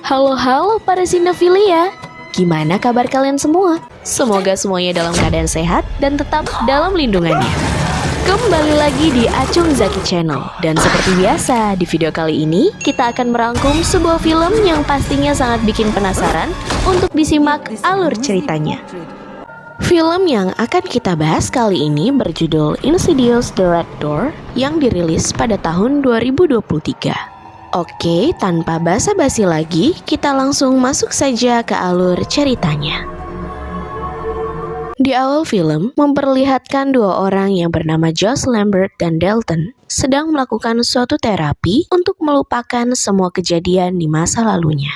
Halo para sinefilia, gimana kabar kalian semua? Semoga semuanya dalam keadaan sehat dan tetap dalam lindungannya. Kembali lagi di Acung Zaki Channel. Dan seperti biasa, di video kali ini kita akan merangkum sebuah film yang pastinya sangat bikin penasaran untuk disimak alur ceritanya. Film yang akan kita bahas kali ini berjudul Insidious The Red Door yang dirilis pada tahun 2023. Oke, tanpa basa-basi lagi, kita langsung masuk saja ke alur ceritanya. Di awal film, memperlihatkan dua orang yang bernama Josh Lambert dan Dalton sedang melakukan suatu terapi untuk melupakan semua kejadian di masa lalunya.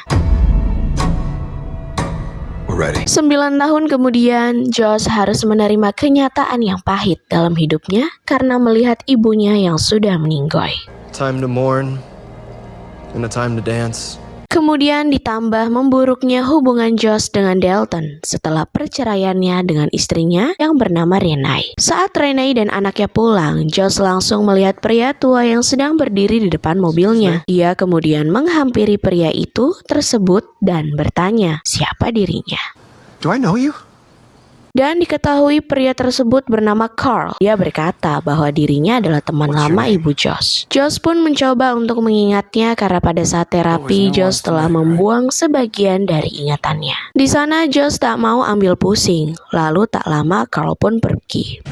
9 tahun kemudian, Josh harus menerima kenyataan yang pahit dalam hidupnya karena melihat ibunya yang sudah meninggoy. Time to mourn. And a time to dance. Kemudian ditambah memburuknya hubungan Josh dengan Dalton setelah perceraiannya dengan istrinya yang bernama Renee. Saat Renee dan anaknya pulang, Josh langsung melihat pria tua yang sedang berdiri di depan mobilnya. Dia kemudian menghampiri pria itu tersebut dan bertanya siapa dirinya. Do I know you? Dan diketahui pria tersebut bernama Carl. Dia berkata bahwa dirinya adalah teman lama ibu Josh. Josh pun mencoba untuk mengingatnya karena pada saat terapi Josh telah membuang sebagian dari ingatannya. Di sana Josh tak mau ambil pusing. Lalu tak lama Carl pun pergi.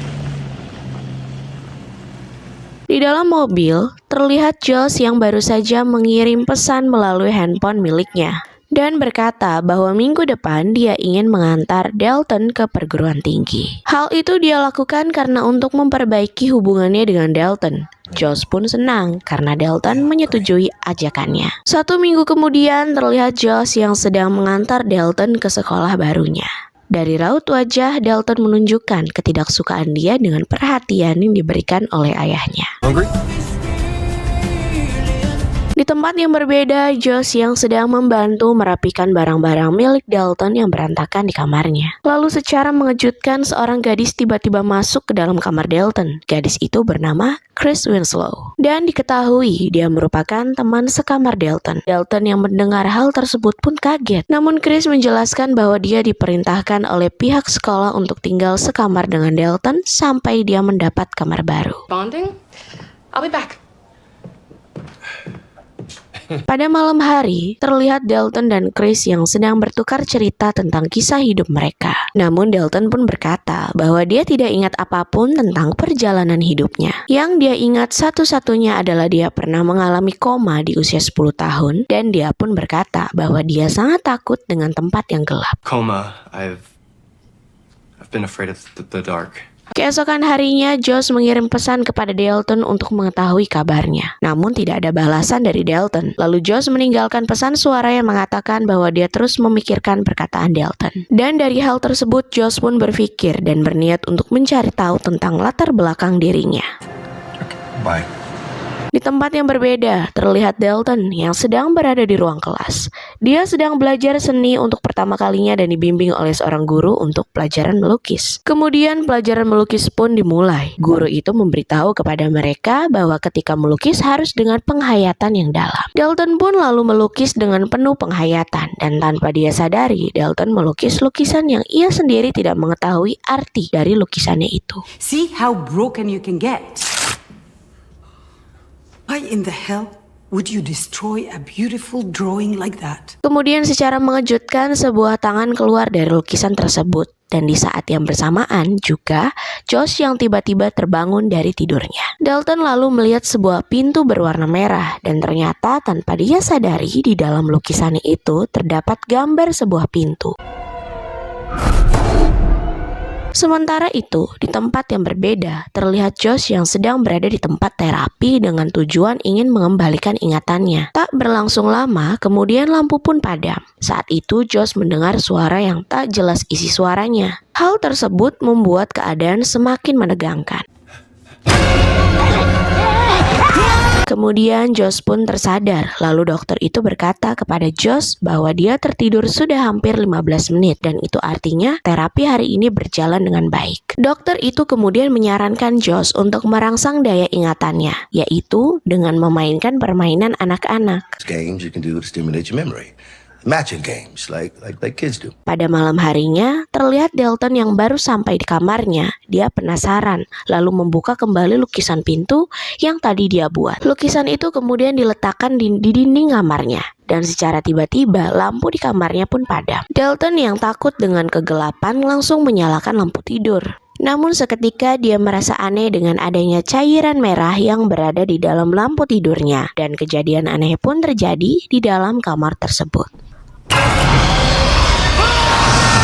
Di dalam mobil, terlihat Josh yang baru saja mengirim pesan melalui handphone miliknya dan berkata bahwa minggu depan dia ingin mengantar Dalton ke perguruan tinggi. Hal itu dia lakukan karena untuk memperbaiki hubungannya dengan Dalton. Josh pun senang karena Dalton menyetujui ajakannya. 1 minggu kemudian terlihat Josh yang sedang mengantar Dalton ke sekolah barunya. Dari raut wajah, Dalton menunjukkan ketidaksukaan dia dengan perhatian yang diberikan oleh ayahnya. Hungry? Di tempat yang berbeda, Josh yang sedang membantu merapikan barang-barang milik Dalton yang berantakan di kamarnya. Lalu secara mengejutkan seorang gadis tiba-tiba masuk ke dalam kamar Dalton. Gadis itu bernama Chris Winslow. Dan diketahui dia merupakan teman sekamar Dalton. Dalton yang mendengar hal tersebut pun kaget. Namun Chris menjelaskan bahwa dia diperintahkan oleh pihak sekolah untuk tinggal sekamar dengan Dalton sampai dia mendapat kamar baru. Bonding? I'll be back. Pada malam hari, terlihat Dalton dan Chris yang sedang bertukar cerita tentang kisah hidup mereka. Namun Dalton pun berkata bahwa dia tidak ingat apapun tentang perjalanan hidupnya. Yang dia ingat satu-satunya adalah dia pernah mengalami koma di usia 10 tahun dan dia pun berkata bahwa dia sangat takut dengan tempat yang gelap. Coma. I've been afraid of the dark. Keesokan harinya, Josh mengirim pesan kepada Dalton untuk mengetahui kabarnya. Namun tidak ada balasan dari Dalton. Lalu Josh meninggalkan pesan suara yang mengatakan bahwa dia terus memikirkan perkataan Dalton. Dan dari hal tersebut, Josh pun berpikir dan berniat untuk mencari tahu tentang latar belakang dirinya. Bye. Di tempat yang berbeda, terlihat Dalton yang sedang berada di ruang kelas. Dia sedang belajar seni untuk pertama kalinya dan dibimbing oleh seorang guru untuk pelajaran melukis. Kemudian pelajaran melukis pun dimulai. Guru itu memberitahu kepada mereka bahwa ketika melukis harus dengan penghayatan yang dalam. Dalton pun lalu melukis dengan penuh penghayatan dan tanpa dia sadari, Dalton melukis lukisan yang ia sendiri tidak mengetahui arti dari lukisannya itu. See how broken you can get. Why in the hell would you destroy a beautiful drawing like that? Kemudian secara mengejutkan sebuah tangan keluar dari lukisan tersebut. Dan di saat yang bersamaan juga Josh yang tiba-tiba terbangun dari tidurnya. Dalton lalu melihat sebuah pintu berwarna merah dan ternyata tanpa dia sadari di dalam lukisannya itu terdapat gambar sebuah pintu. Sementara itu, di tempat yang berbeda, terlihat Josh yang sedang berada di tempat terapi dengan tujuan ingin mengembalikan ingatannya. Tak berlangsung lama, kemudian lampu pun padam. Saat itu, Josh mendengar suara yang tak jelas isi suaranya. Hal tersebut membuat keadaan semakin menegangkan. Kemudian Josh pun tersadar, lalu dokter itu berkata kepada Josh bahwa dia tertidur sudah hampir 15 menit dan itu artinya terapi hari ini berjalan dengan baik. Dokter itu kemudian menyarankan Josh untuk merangsang daya ingatannya, yaitu dengan memainkan permainan anak-anak. Games you can do to stimulate your memory. matching games like kids do. Pada malam harinya, terlihat Dalton yang baru sampai di kamarnya. Dia penasaran, lalu membuka kembali lukisan pintu yang tadi dia buat. Lukisan itu kemudian diletakkan di dinding kamarnya. Dan secara tiba-tiba, lampu di kamarnya pun padam. Dalton yang takut dengan kegelapan langsung menyalakan lampu tidur. Namun seketika dia merasa aneh dengan adanya cairan merah yang berada di dalam lampu tidurnya. Dan kejadian aneh pun terjadi di dalam kamar tersebut.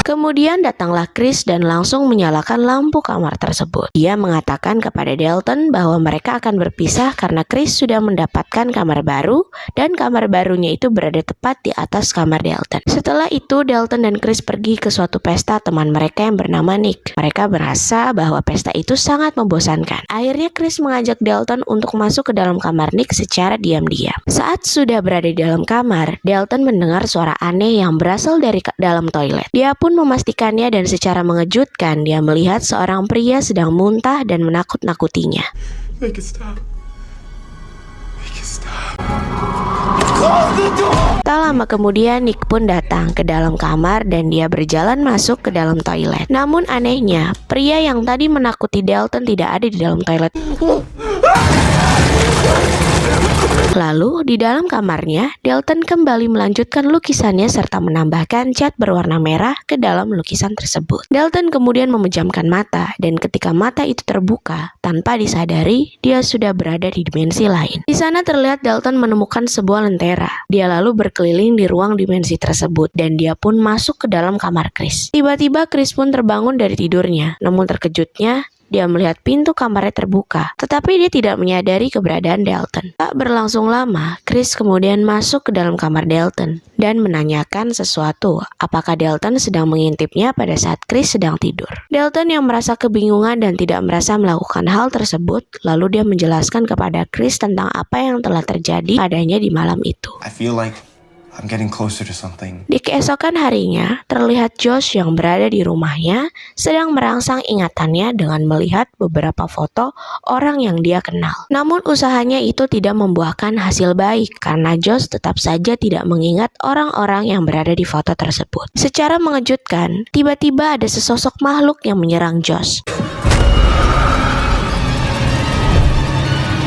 Kemudian datanglah Chris dan langsung menyalakan lampu kamar tersebut. Dia mengatakan kepada Dalton bahwa mereka akan berpisah karena Chris sudah mendapatkan kamar baru dan kamar barunya itu berada tepat di atas kamar Dalton. Setelah itu Dalton dan Chris pergi ke suatu pesta teman mereka yang bernama Nick. Mereka merasa bahwa pesta itu sangat membosankan. Akhirnya Chris mengajak Dalton untuk masuk ke dalam kamar Nick secara diam-diam. Saat sudah berada di dalam kamar, Dalton mendengar suara aneh yang berasal dari dalam toilet. Dia pun memastikannya dan secara mengejutkan dia melihat seorang pria sedang muntah dan menakut-nakutinya. Make it stop. Make it stop. Tak lama kemudian Nick pun datang ke dalam kamar dan dia berjalan masuk ke dalam toilet. Namun anehnya, pria yang tadi menakuti Dalton tidak ada di dalam toilet. Lalu di dalam kamarnya, Dalton kembali melanjutkan lukisannya serta menambahkan cat berwarna merah ke dalam lukisan tersebut. Dalton kemudian memejamkan mata dan ketika mata itu terbuka, tanpa disadari, dia sudah berada di dimensi lain. Di sana terlihat Dalton menemukan sebuah lentera. Dia lalu berkeliling di ruang dimensi tersebut dan dia pun masuk ke dalam kamar Chris. Tiba-tiba Chris pun terbangun dari tidurnya, namun terkejutnya, dia melihat pintu kamarnya terbuka, tetapi dia tidak menyadari keberadaan Dalton. Tak berlangsung lama, Chris kemudian masuk ke dalam kamar Dalton dan menanyakan sesuatu, apakah Dalton sedang mengintipnya pada saat Chris sedang tidur. Dalton yang merasa kebingungan dan tidak merasa melakukan hal tersebut, lalu dia menjelaskan kepada Chris tentang apa yang telah terjadi padanya di malam itu. I feel like I'm getting closer to something. Di keesokan harinya, terlihat Josh yang berada di rumahnya sedang merangsang ingatannya dengan melihat beberapa foto orang yang dia kenal. Namun usahanya itu tidak membuahkan hasil baik karena Josh tetap saja tidak mengingat orang-orang yang berada di foto tersebut. Secara mengejutkan, tiba-tiba ada sesosok makhluk yang menyerang Josh.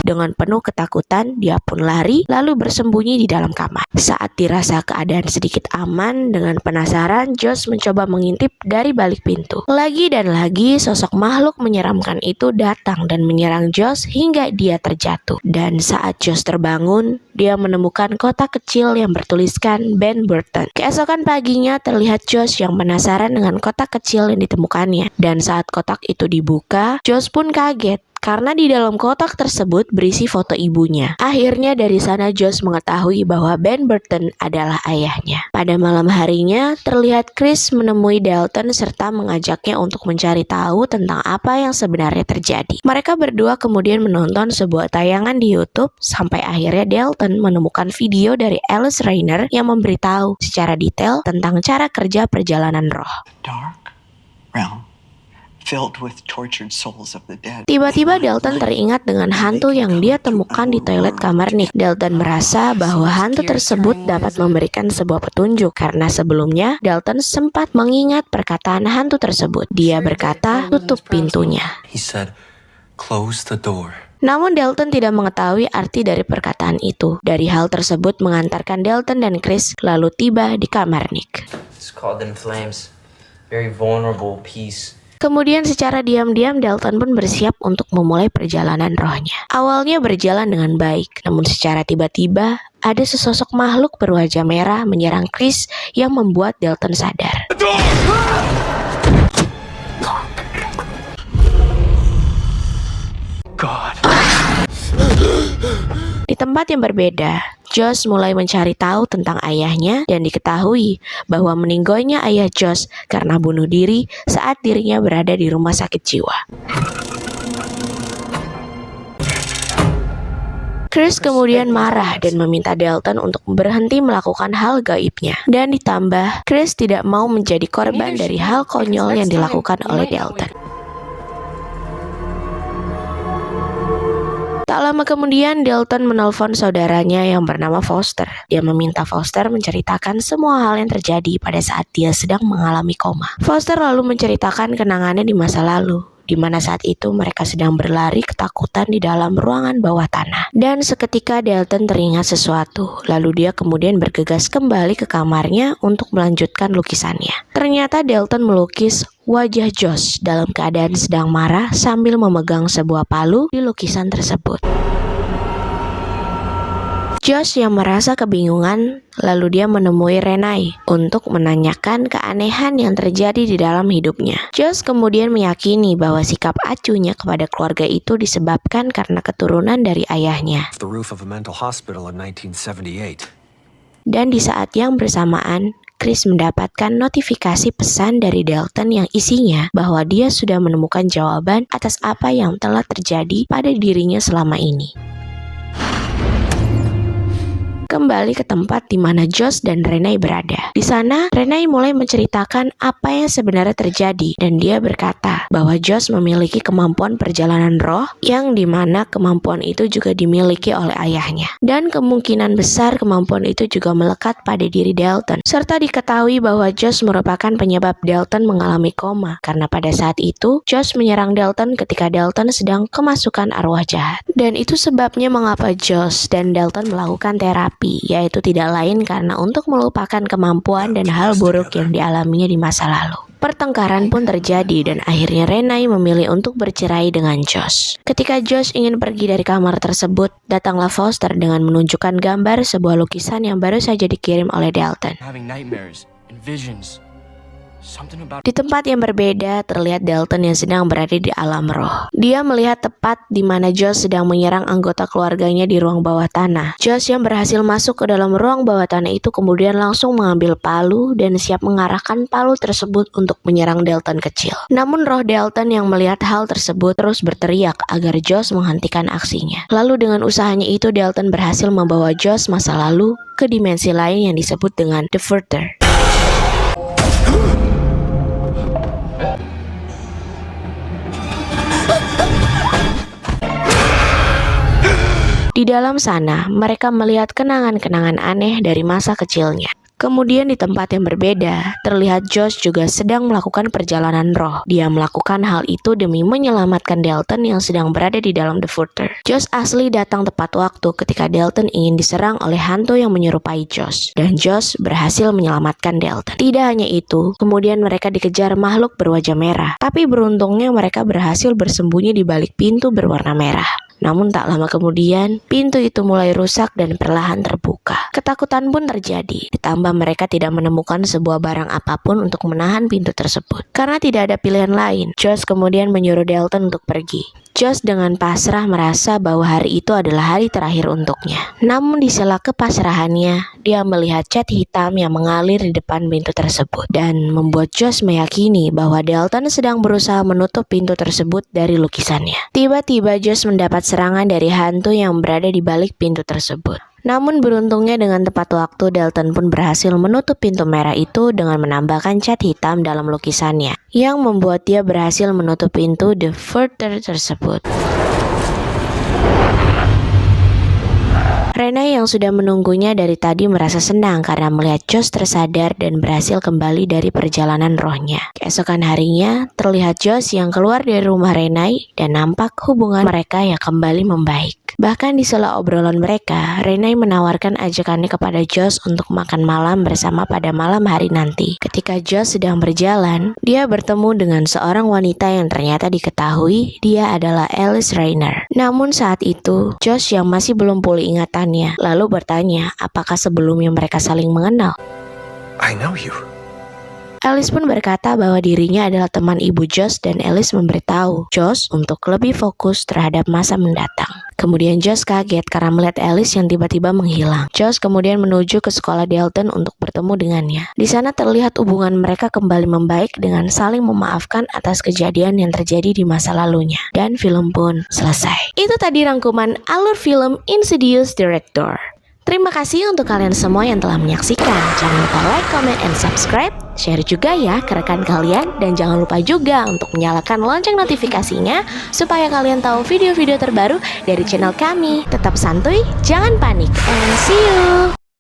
Dengan penuh ketakutan, dia pun lari lalu bersembunyi di dalam kamar. Saat dirasa keadaan sedikit aman, dengan penasaran, Josh mencoba mengintip dari balik pintu. Lagi dan lagi, sosok makhluk menyeramkan itu datang dan menyerang Josh hingga dia terjatuh. Dan saat Josh terbangun, dia menemukan kotak kecil yang bertuliskan Ben Burton. Keesokan paginya, terlihat Josh yang penasaran dengan kotak kecil yang ditemukannya. Dan saat kotak itu dibuka, Josh pun kaget karena di dalam kotak tersebut berisi foto ibunya. Akhirnya dari sana Josh mengetahui bahwa Ben Burton adalah ayahnya. Pada malam harinya, terlihat Chris menemui Dalton serta mengajaknya untuk mencari tahu tentang apa yang sebenarnya terjadi. Mereka berdua kemudian menonton sebuah tayangan di YouTube sampai akhirnya Dalton menemukan video dari Alice Rainer yang memberitahu secara detail tentang cara kerja perjalanan roh. Dark realm filled with tortured souls of the dead. Tiba-tiba Dalton teringat dengan hantu yang dia temukan di toilet kamar Nick. Dalton merasa bahwa hantu tersebut dapat memberikan sebuah petunjuk karena sebelumnya Dalton sempat mengingat perkataan hantu tersebut. Dia berkata, "Tutup pintunya." He said, close the door. Namun Dalton tidak mengetahui arti dari perkataan itu. Dari hal tersebut mengantarkan Dalton dan Chris lalu tiba di kamar Nick. It's called In Flames. Very vulnerable piece. Kemudian secara diam-diam Dalton pun bersiap untuk memulai perjalanan rohnya. Awalnya berjalan dengan baik, namun secara tiba-tiba ada sesosok makhluk berwajah merah menyerang Chris yang membuat Dalton sadar. God. Di tempat yang berbeda, Josh mulai mencari tahu tentang ayahnya dan diketahui bahwa meninggalnya ayah Josh karena bunuh diri saat dirinya berada di rumah sakit jiwa. Chris kemudian marah dan meminta Dalton untuk berhenti melakukan hal gaibnya. Dan ditambah, Chris tidak mau menjadi korban dari hal konyol yang dilakukan oleh Dalton. Tak Tak lama kemudian, Dalton menelpon saudaranya yang bernama Foster. Dia meminta Foster menceritakan semua hal yang terjadi pada saat dia sedang mengalami koma. Foster lalu menceritakan kenangannya di masa lalu, di mana saat itu mereka sedang berlari ketakutan di dalam ruangan bawah tanah. Dan seketika Dalton teringat sesuatu, lalu dia kemudian bergegas kembali ke kamarnya untuk melanjutkan lukisannya. Ternyata Dalton melukis wajah Josh dalam keadaan sedang marah sambil memegang sebuah palu di lukisan tersebut. Josh yang merasa kebingungan, lalu dia menemui Renai untuk menanyakan keanehan yang terjadi di dalam hidupnya. Josh kemudian meyakini bahwa sikap acuhnya kepada keluarga itu disebabkan karena keturunan dari ayahnya. The roof of a mental hospital in 1978. Dan di saat yang bersamaan, Chris mendapatkan notifikasi pesan dari Dalton yang isinya bahwa dia sudah menemukan jawaban atas apa yang telah terjadi pada dirinya selama ini. Kembali ke tempat di mana Josh dan Renai berada. Di sana, Renai mulai menceritakan apa yang sebenarnya terjadi dan dia berkata bahwa Josh memiliki kemampuan perjalanan roh yang dimana kemampuan itu juga dimiliki oleh ayahnya. Dan kemungkinan besar kemampuan itu juga melekat pada diri Dalton. Serta diketahui bahwa Josh merupakan penyebab Dalton mengalami koma karena pada saat itu Josh menyerang Dalton ketika Dalton sedang kemasukan arwah jahat. Dan itu sebabnya mengapa Josh dan Dalton melakukan terapi, yaitu tidak lain karena untuk melupakan kemampuan dan hal buruk yang dialaminya di masa lalu. Pertengkaran pun terjadi dan akhirnya Renai memilih untuk bercerai dengan Josh. Ketika Josh ingin pergi dari kamar tersebut, datanglah Foster dengan menunjukkan gambar sebuah lukisan yang baru saja dikirim oleh Dalton. Having nightmares and visions. Something about Di tempat yang berbeda, terlihat Dalton yang sedang berada di alam roh. Dia melihat tepat di mana Josh sedang menyerang anggota keluarganya di ruang bawah tanah. Josh yang berhasil masuk ke dalam ruang bawah tanah itu kemudian langsung mengambil palu dan siap mengarahkan palu tersebut untuk menyerang Dalton kecil. Namun roh Dalton yang melihat hal tersebut terus berteriak agar Josh menghentikan aksinya. Lalu dengan usahanya itu Dalton berhasil membawa Josh masa lalu ke dimensi lain yang disebut dengan The Further. Di dalam sana, mereka melihat kenangan-kenangan aneh dari masa kecilnya. Kemudian di tempat yang berbeda, terlihat Josh juga sedang melakukan perjalanan roh. Dia melakukan hal itu demi menyelamatkan Dalton yang sedang berada di dalam The Further. Josh asli datang tepat waktu ketika Dalton ingin diserang oleh hantu yang menyerupai Josh. Dan Josh berhasil menyelamatkan Dalton. Tidak hanya itu, kemudian mereka dikejar makhluk berwajah merah. Tapi beruntungnya mereka berhasil bersembunyi di balik pintu berwarna merah. Namun tak lama kemudian, pintu itu mulai rusak dan perlahan terbuka. Ketakutan pun terjadi, ditambah mereka tidak menemukan sebuah barang apapun untuk menahan pintu tersebut. Karena tidak ada pilihan lain, Josh kemudian menyuruh Dalton untuk pergi. Josh dengan pasrah merasa bahwa hari itu adalah hari terakhir untuknya. Namun di sela kepasrahannya, dia melihat cat hitam yang mengalir di depan pintu tersebut. Dan membuat Josh meyakini bahwa Dalton sedang berusaha menutup pintu tersebut dari lukisannya. Tiba-tiba Josh mendapat serangan dari hantu yang berada di balik pintu tersebut. Namun beruntungnya dengan tepat waktu Dalton pun berhasil menutup pintu merah itu dengan menambahkan cat hitam dalam lukisannya, yang membuat dia berhasil menutup pintu The Further tersebut. Renai yang sudah menunggunya dari tadi merasa senang karena melihat Josh tersadar dan berhasil kembali dari perjalanan rohnya. Keesokan harinya, terlihat Josh yang keluar dari rumah Renai dan nampak hubungan mereka yang kembali membaik. Bahkan di sela obrolan mereka, Renai menawarkan ajakannya kepada Josh untuk makan malam bersama pada malam hari nanti. Ketika Josh sedang berjalan, dia bertemu dengan seorang wanita yang ternyata diketahui dia adalah Alice Rainer. Namun saat itu, Josh yang masih belum pulih ingatannya, lalu bertanya apakah sebelumnya mereka saling mengenal. I know you. Alice pun berkata bahwa dirinya adalah teman ibu Josh dan Alice memberitahu Josh untuk lebih fokus terhadap masa mendatang. Kemudian Josh kaget karena melihat Alice yang tiba-tiba menghilang. Josh kemudian menuju ke sekolah Dalton untuk bertemu dengannya. Di sana terlihat hubungan mereka kembali membaik dengan saling memaafkan atas kejadian yang terjadi di masa lalunya. Dan film pun selesai. Itu tadi rangkuman alur film Insidious Director. Terima kasih untuk kalian semua yang telah menyaksikan. Jangan lupa like, comment, and subscribe. Share juga ya ke rekan kalian. Dan jangan lupa juga untuk menyalakan lonceng notifikasinya supaya kalian tahu video-video terbaru dari channel kami. Tetap santuy, jangan panik. And see you!